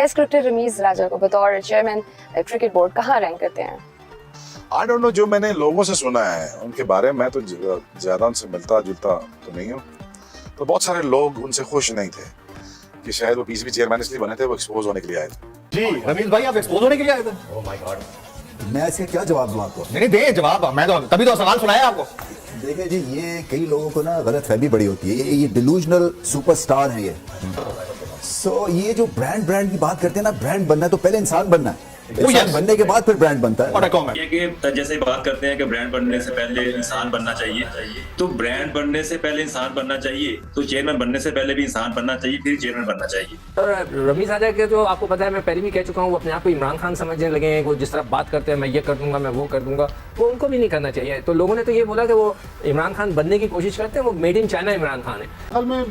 Test cricketer Ramiz राजा को बतौर chairman cricket board कहाँ रैंक करते हैं? आई डोंट नो, जो मैंने लोगों से सुना है उनके बारे में, मैं तो ज्यादा उनसे मिलता जुलता तो नहीं हूँ, तो बहुत सारे लोग उनसे खुश नहीं थे कि शायद वो पीसीबी चेयरमैन इसलिए बने थे, वो एक्सपोज होने के लिए आए थे। जी रमीज भाई, आप एक्सपोज होने के लिए आए थे? ओह माय गॉड, मैं इसके क्या जवाब दूं आपको? नहीं दे जवाब, मैं तो तभी तो सवाल सुनाया आपको। देखिए जी, ये कई लोगों को ना गलत फहमी बड़ी होती है, ये डिलूजनल सुपरस्टार है ये। सो ये जो ब्रांड की बात करते हैं ना, ब्रांड बनना है तो पहले इंसान बनना है, इंसान बनने के बाद फिर ब्रांड बनता है। ये कि जैसे बात करते हैं कि ब्रांड बनने से पहले इंसान बनना चाहिए, तो ब्रांड बनने से पहले इंसान बनना चाहिए, तो चेयरमैन बनने से पहले भी इंसान बनना चाहिए, फिर चेयरमैन बनना चाहिए। और रमीज राजा के तो आपको पता है, मैं पहले भी कह चुका हूँ, वो अपने आप को इमरान खान समझने लगे हैं। वो जिस तरह बात करते हैं, मैं ये कर दूंगा, मैं वो कर दूंगा, वो उनको भी नहीं करना चाहिए। तो लोगों ने तो ये बोला कि वो इमरान खान बनने की कोशिश करते हैं, वो made in China Imran Khan है। हाल में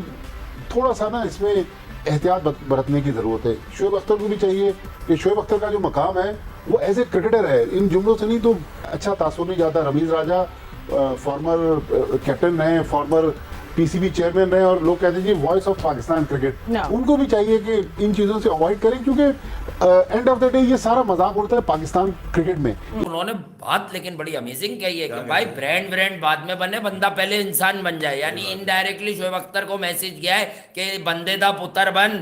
थोड़ा सा ना इसमें एहतियात बरतने की ज़रूरत है। शोएब अख्तर को भी चाहिए कि शोएब अख्तर का जो मकाम है वो एज ए क्रिकेटर है, इन जुमलों से नहीं तो अच्छा तासुर नहीं जाता। रमीज राजा फॉर्मर कैप्टन रहे, फॉर्मर पीसीबी चेयरमैन रहे, और लोग कहते हैं जी वॉइस ऑफ पाकिस्तान क्रिकेट। उनको भी चाहिए कि इन चीज़ों से अवॉइड करें, क्योंकि एंड ऑफ द डे ये सारा मजाक उड़ता है पाकिस्तान क्रिकेट में। उन्होंने बात लेकिन बड़ी अमेजिंग कही है कि भाई ब्रांड बाद में बने, बंदा पहले इंसान बन जाए। यानी इनडायरेक्टली शोएब अख्तर को मैसेज गया है कि बंदे दा पुत्र बन,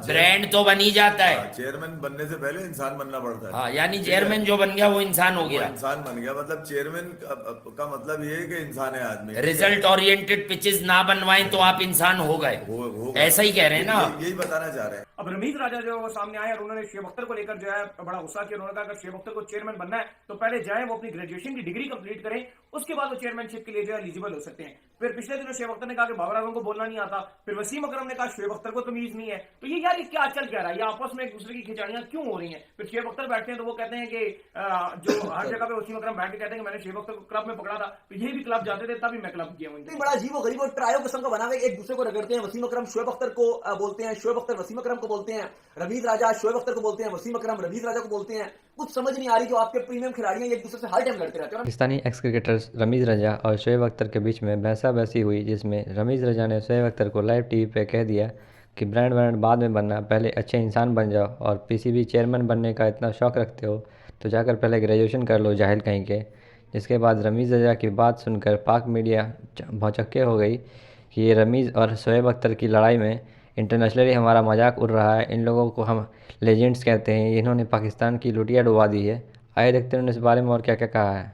ब्रांड तो बन ही जाता है। चेयरमैन बनने से पहले इंसान बनना पड़ता है। हाँ, यानी चेयरमैन जो बन गया वो इंसान हो गया, इंसान बन गया। मतलब चेयरमैन का मतलब ये है कि इंसान है आदमी। रिजल्ट ओरिएंटेड पिचेस ना बनवाएं तो आप इंसान हो गए, ऐसा ही कह रहे हैं ना, यही बताना चाह रहे हैं। अब रमीज राजा जो सामने आए और उन्होंने शोएब अख्तर को लेकर जो है बड़ा गुस्सा किया। उन्होंने कहा अगर शोएब अख्तर को चेयरमैन बनना है तो पहले जाएं, वो अपनी ग्रेजुएशन की डिग्री कंप्लीट करें, उसके बाद वो चेयरमैनशिप के लिए जो है एलिजिबल हो सकते हैं। फिर पिछले दिनों शोएब अख्तर ने कहा कि बाबर आजम को बोलना नहीं आता, फिर वसीम अकरम ने कहा शोएब अख्तर को तमीज नहीं है। तो ये यार क्या चल क्या रहा है, ये आपस में एक दूसरे की खिंचाड़ियां क्यों हो रही हैं? फिर शोएब अख्तर बैठते हैं तो वो कहते हैं कि जो हर जगह पे वसीम अकरम बैठ के कहते हैं कि मैंने शोएब अख्तर को क्लब में पकड़ा था, तो ये भी क्लब जाते थे तभी मैं क्लब किया हूँ। बड़ा अजीब और गरीब और ट्रायो किस्म का बना हुआ, एक दूसरे को रगड़ते हैं। वसीम अकरम शोएब अख्तर को बोलते हैं, शोएब अख्तर वसीम अकरम को बोलते हैं, रमीज राजा शोएब अख्तर को बोलते हैं, वसीम अकरम रमीज राजा को बोलते हैं। कुछ समझ नहीं आ रही, जो आपके प्रीमियम खिलाड़ी हैं एक दूसरे से हर टाइम लड़ते रहते हैं। पाकिस्तानी एक्स क्रिकेटर्स रमीज रजा और शोएब अख्तर के बीच में बहसा-बहसी हुई, जिसमें रमीज रजा ने शोएब अख्तर को लाइव टीवी पे कह दिया कि ब्रांड बाद में बनना, पहले अच्छे इंसान बन जाओ, और पीसीबी चेयरमैन बनने का इतना शौक़ रखते हो तो जाकर पहले ग्रेजुएशन कर लो जाहिल कहीं के। जिसके बाद रमीज रजा की बात सुनकर पाक मीडिया भौचक्के हो गई कि ये रमीज़ और शोएब अख्तर की लड़ाई में इंटरनेशनली हमारा मजाक उड़ रहा है, इन लोगों को हम लेजेंड्स कहते हैं, इन्होंने पाकिस्तान की लुटिया डुबा दी है। आइए देखते हैं इस बारे में और क्या क्या कहा है।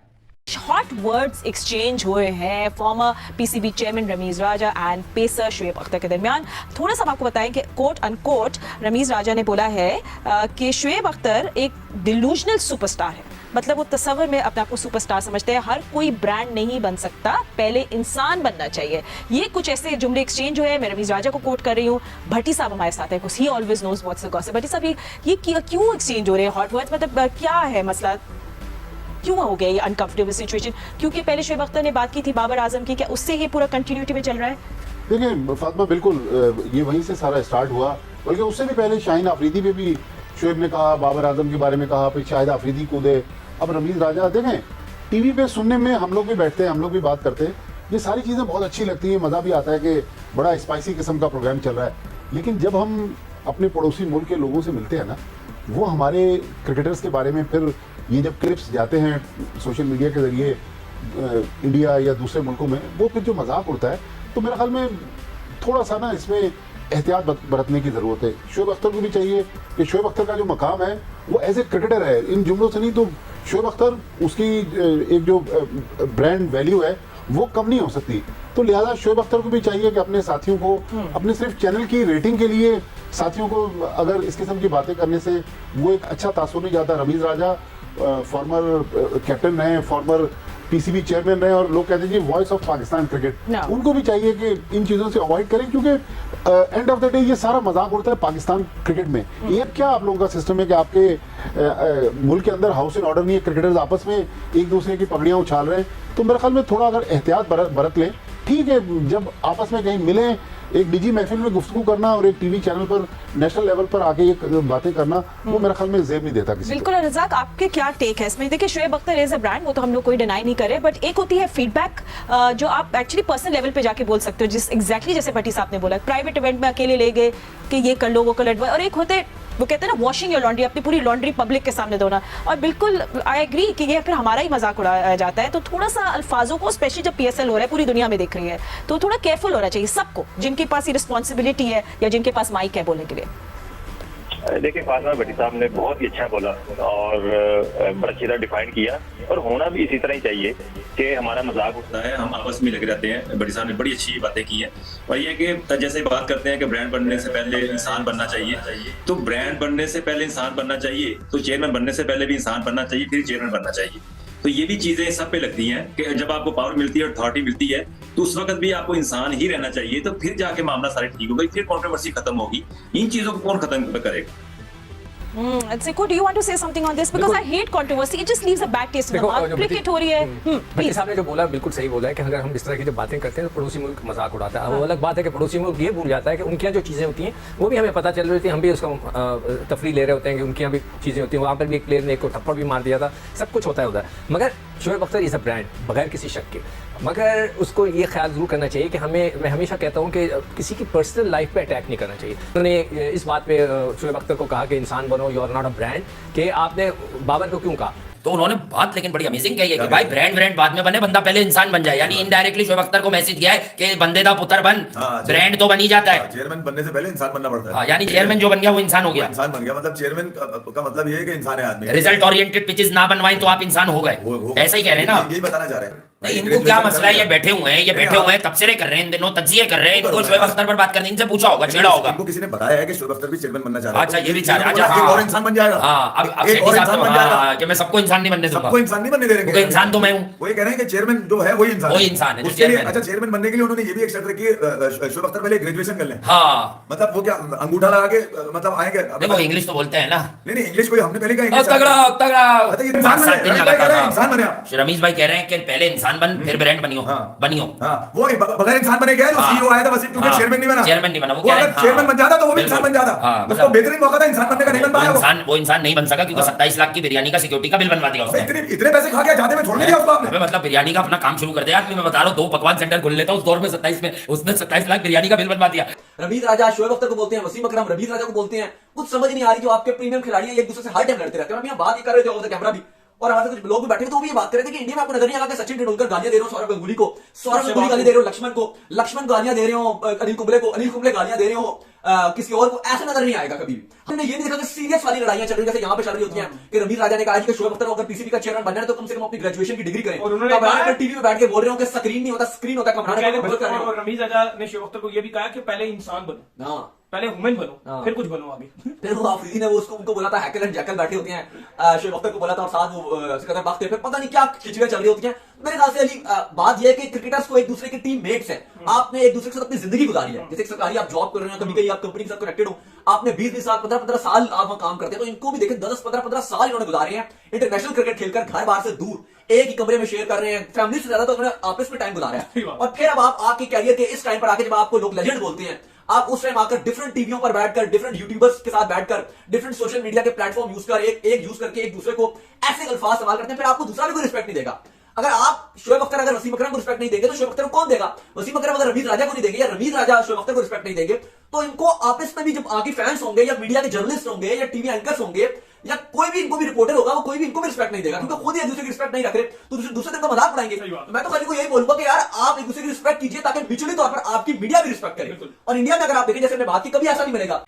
हॉट वर्ड्स एक्सचेंज हुए हैं former PCB chairman Rameez Raja and pacer Shoaib Akhtar के दरमियान। थोड़ा सा आपको बताएं कि कोट अनकोट रमीज राजा ने बोला है कि शोएब अख्तर एक डिलूजनल सुपरस्टार है। मतलब वो तस्वर में अपने आप को सुपरस्टार समझते हैं, हर कोई ब्रांड नहीं बन सकता, पहले इंसान बनना चाहिए। ये कुछ ऐसे जुमले एक्सचेंज हुए हैं। मैं रमीज राजा को कोट कर रही हूँ, भट्टी साहब हमारे साथ है, he always knows what's the gossip. Bhatti साहब ये क्यों एक्सचेंज हो रहे हैं हॉट वर्ड्स, मतलब क्या है मसला, क्यों हो गया ये अनकंफर्टेबल सिचुएशन? क्योंकि पहले शोएब अख्तर ने बात की थी बाबर आजम की, क्या उससे ये पूरा कंटिन्यूटी में चल रहा है? देखिए फातिमा, बिल्कुल ये वहीं से सारा स्टार्ट हुआ, बल्कि उससे भी पहले शाहीन अफरीदी पे भी शोएब ने कहा, बाबर आजम के बारे में कहा, फिर शाहिद अफरीदी कूदे, अब रमीज राजा। देखें टीवी पे सुनने में हम लोग भी बैठते हैं, हम लोग भी बात करते हैं, ये सारी चीज़ें बहुत अच्छी लगती हैं, मज़ा भी आता है कि बड़ा स्पाइसी किस्म का प्रोग्राम चल रहा है। लेकिन जब हम अपने पड़ोसी मुल्क के लोगों से मिलते हैं ना, वो हमारे क्रिकेटर्स के बारे में फिर ये जब क्लिप्स जाते हैं सोशल मीडिया के ज़रिए इंडिया या दूसरे मुल्कों में, वो फिर जो मजाक उड़ता है, तो मेरे ख्याल में थोड़ा सा ना इसमें एहतियात बरतने की ज़रूरत है। शोएब अख्तर को भी चाहिए कि शोएब अख्तर का जो मकाम है वो एज ए क्रिकेटर है, इन जुमलों से नहीं तो शोएब अख्तर उसकी एक जो ब्रांड वैल्यू है वो कम नहीं हो सकती। तो लिहाजा शोएब अख्तर को भी चाहिए कि अपने साथियों को, अपने सिर्फ चैनल की रेटिंग के लिए साथियों को अगर इस किस्म की बातें करने से वो एक अच्छा तासुर नहीं जाता। रमीज राजा फॉर्मर कैप्टन रहे, फॉर्मर पीसीबी चेयरमैन रहे, और लोग कहते हैं जी वॉइस ऑफ पाकिस्तान क्रिकेट। उनको भी चाहिए कि इन चीज़ों से अवॉइड करें, क्योंकि एंड ऑफ द डे ये सारा मजाक उड़ता है पाकिस्तान क्रिकेट में। ये क्या आप लोगों का सिस्टम है कि आपके मुल्क के अंदर हाउस इन ऑर्डर नहीं है, क्रिकेटर्स आपस में एक दूसरे की पगड़ियाँ उछाल रहे हैं? तो मेरे ख्याल में थोड़ा अगर एहतियात बरत लें, ठीक है, जब आपस में कहीं मिलें, एक निजी महफिल में गुफ्तगू करना और एक टीवी चैनल पर नेशनल लेवल पर आके ये बातें करना, वो मेरे ख्याल में जेब नहीं देता किसी। बिल्कुल रज़ाक, आपके क्या टेक है इसमें? देखिए Shoaib Akhtar is a brand, वो तो हम लोग कोई डिनाई नहीं करे, बट एक होती है फीडबैक जो आप एक्चुअली पर्सनल लेवल पे जाके बोल सकते हो, जिस एग्जैक्टली जैसे भट्टी साहब ने बोला, प्राइवेट इवेंट में अकेले ले गए कि ये कर लो वो कर लो, और एक होते वो कहते हैं ना वॉशिंग योर लॉन्ड्री, अपनी पूरी लॉन्ड्री पब्लिक के सामने धोना। और बिल्कुल आई एग्री कि ये फिर हमारा ही मजाक उड़ाया जाता है। तो थोड़ा सा अल्फाजों को, स्पेशली जब PSL हो रहा है, पूरी दुनिया में देख रही है, तो थोड़ा केयरफुल होना चाहिए सबको, जिनके पास ये रिस्पॉन्सिबिलिटी है या जिनके पास माइक है बोलने के लिए। देखिए, फातिमा भट्टी साहब ने बहुत ही अच्छा बोला और बड़ा अच्छी तरह डिफाइन किया, और होना भी इसी तरह ही चाहिए कि हमारा मजाक उठता है, हम आपस में लगे रहते हैं। भट्टी साहब ने बड़ी अच्छी बातें की हैं। और ये कि जैसे बात करते हैं कि ब्रांड बनने से पहले इंसान बनना चाहिए, तो ब्रांड बनने से पहले इंसान बनना चाहिए, तो चेयरमैन बनने से पहले भी इंसान बनना चाहिए, फिर चेयरमैन बनना चाहिए। तो ये भी चीजें सब पे लगती हैं कि जब आपको पावर मिलती है, अथॉरिटी मिलती है, तो उस वक्त भी आपको इंसान ही रहना चाहिए, तो फिर जाके मामला सारे ठीक होगा, फिर कंट्रोवर्सी खत्म होगी। इन चीजों को कौन खत्म करेगा? Seko, do you want to say something on this? Because I hate controversy. It just leaves a bad taste in the mouth. Cricket हो रही है। भट्टी साहब ने जो बोला बिल्कुल सही बोला है कि अगर हम इस तरह की जो बातें करते हैं तो पड़ोसी मुल्क मजाक उड़ाता है। वो अलग बात है कि पड़ोसी मुल्क ये भूल जाता है कि उनके यहाँ जो चीज़ें होती हैं वो भी हमें पता चल रही थी, हम भी उसका तफरी ले रहे होते हैं कि उनके यहाँ भी चीज़ें होती हैं। वहाँ पर भी एक प्लेयर ने एक को थप्पड़ भी मार दिया था, सब कुछ होता है उधर। मगर Shoaib Akhtar is a brand, बगैर किसी शक के। मगर उसको ये ख्याल ज़रूर करना चाहिए कि मैं हमेशा कहता हूँ कि किसी की पर्सनल लाइफ पे अटैक नहीं करना चाहिए। उन्होंने इस बात पे शोएब अख्तर को कहा कि इंसान बनो, you are not a brand, कि आपने बाबर को क्यों कहा? तो उन्होंने बात लेकिन बड़ी अमेजिंग कही है कि भाई ब्रांड बाद में बने, बंदा पहले इंसान बन जाए। यानी इनडायरेक्टली शोएब अख्तर को मैसेज गया है कि बंदे दा पुत्र बन, ब्रांड तो बन ही जाता है। चेयरमैन बनने से पहले इंसान बनना पड़ता है। यानी चेयरमैन जो बन गया वो इंसान हो गया, इंसान बन गया, मतलब चेयरमैन का मतलब ये है कि इंसान है आदमी। रिजल्ट ओरिएंटेड पिचेस ना बनवाएं तो आप इंसान हो गए, ऐसा ही कह रहे हैं ना? यही बताना चाह रहे हैं। नहीं, इनको क्या मसला है? ये बैठे हुए हैं, तबसरे कर रहे हैं, इन दिनों तज्जिए कर रहे हैं, इनको शोएब अख्तर पर बात करने, इनसे पूछा होगा, छेड़ा होगा। इनको किसी ने बताया है कि शोएब अख्तर भी चेयरमैन बनना चाह रहा है। अच्छा, ये भी चाह रहा है, एक और इंसान बन जाएगा। हाँ, अब शेट्टी साहब बन जाएगा कि मैं सबको इंसान नहीं बनने दूंगा, सबको इंसान नहीं बनने दे रहे, क्योंकि इंसान तो मैं हूँ। वो ये कह रहे हैं कि चेयरमैन जो है वही इंसान है, उसके लिए। अच्छा, चेयरमैन बनने के लिए उन्होंने ये भी एक शर्त रखी है, शोएब अख्तर पहले ग्रेजुएशन कर लें। हाँ, मतलब वो क्या अंगूठा लगा के मतलब आएंगे? देखो इंग्लिश तो बोलते हैं ना। नहीं, इंग्लिश कोई हमने पहले कहा तगड़ा इंसान बने। रमीज भाई कह रहे हैं कि पहले इंसान बन, फिर ब्रांड बनियो। हाँ, वो बगैर इंसान बने गया, जो CEO आया था वसीम, क्योंकि चेयरमैन नहीं बना। वो अगर चेयरमैन बन जाता तो वो भी इंसान बन जाता। उसको बेहतरीन मौका था इंसान बनने का, नहीं बन पाया। वो इंसान नहीं बन सका क्योंकि 27 लाख की बिरयानी का सिक्योरिटी का बिल बनवा दिया उसने। इतने पैसे खा के जाते में छोड़ दिया उसको आपने। मतलब बिरयानी का अपना काम शुरू कर दिया। मैं बता रहा हूँ, 2 पकवान सेंटर खोल लेता उस दौर में 27 में उसने 27 लाख बिरयानी का बिल बनवा दिया। रमीज राजा शोएब अख्तर को बोलते हैं, वसीम अकरम रमीज राजा को बोलते हैं। कुछ समझ नहीं आ रही, जो आपके प्रीमियम खिलाड़ी हैं एक दूसरे से हर टाइम लड़ते रहते हैं। हम यहाँ बात ही कर रहे थे ऑफ द कैमरा भी, और हमारे कुछ लोग भी बैठे थे, तो वो ये बात कर रहे थे कि इंडिया में आपको नजर नहीं आएगा कि सचिन तेंदुलकर गालियां दे रहे हो सौरव गांगुली को, सौरव गांगुली गाली दे रहे हो लक्ष्मण गालियां दे रहे हो अनिल कुंबले गालियां दे रहे हो किसी और को, ऐसा नजर नहीं आएगा कभी भी। हमने ये नहीं देखा कि सीरियस वाली लड़ाइयां चल रही जैसे यहाँ पे चल रही होती हैं कि रमीज राजा ने कहा कि शोएब अख्तर अगर PCB का चेयरमैन बनना है तो कम से कम अपनी ग्रेजुएशन की डिग्री करें। और उन्होंने टीवी पे बैठ के बोल रहे हो कि स्क्रीन नहीं होता, स्क्रीन होता है। और रमीज राजा ने शोएब अख्तर को ये भी कहा कि पहले इंसान बनो, पहले ह्यूमन बनो, फिर कुछ बनो आगे। फिर वो आफरीदी ने वो उनको बोला था हैकल एंड जैकल बैठे होते हैं, शोएब अख्तर को बोला था, और साथ वो सिकंदर बख्त, फिर पता नहीं क्या खिचड़ियां चल रही होती हैं। मेरे ख्याल से अली बात यह है कि क्रिकेटर्स को एक दूसरे के टीम मेट्स हैं, आपने एक दूसरे के साथ अपनी जिंदगी गुजारी है। जैसे सरकारी आप जॉब कर रहे हैं, कभी कभी आप कंपनी के साथ कनेक्टेड हो, आपने 20 साल 15 साल आप काम करते हैं, तो इनको भी देखें 10-15 साल इन्होंने गुजारे हैं इंटरनेशनल क्रिकेट खेलकर, घर बाहर से दूर एक ही कमरे में शेयर कर रहे हैं, फैमिली से ज्यादा तो उन्होंने आपस में टाइम गुजारा है। और फिर अब आप आपके कैरियर के इस टाइम पर आके जब आपको लोग लेजेंड बोलते हैं, आप उस टाइम आकर डिफरेंट टीवियों पर बैठकर, डिफरेंट यूट्यूबर्स के साथ बैठकर, डिफरेंट सोशल मीडिया के प्लेटफॉर्म यूज करके एक दूसरे को ऐसे अल्फाज इस्तेमाल करते हैं, फिर आपको दूसरा भी कोई रिस्पेक्ट नहीं देगा। अगर आप शोएब अख्तर अगर वसीम अकरम को रिस्पेक्ट नहीं देंगे तो शोएब अख्तर को कौन देगा? वसीम अकरम अगर रमीज राजा को नहीं देंगे या रमीज राजा शोएब अख्तर को रिस्पेक्ट नहीं देंगे, तो इनको आपस में भी जब आगे फैंस होंगे या मीडिया के जर्नलिस्ट होंगे या टीवी एंकर्स होंगे या कोई भी इनको भी रिपोर्टर होगा, वो कोई भी इनको भी रिस्पेक्ट नहीं देगा, क्योंकि खुद ही एक दूसरे की रिस्पेक्ट नहीं रख रहे, तो दूसरे दिन का मजाक उड़ाएंगे। मैं तो खाली को यही बोलूंगा कि यार आप एक दूसरे की रिस्पेक्ट कीजिए ताकि म्यूचुअली तौर पर आपकी मीडिया भी रिस्पेक्ट करे। और इंडिया में अगर आप देखें, जैसे मैं बात की, कभी ऐसा नहीं मिलेगा।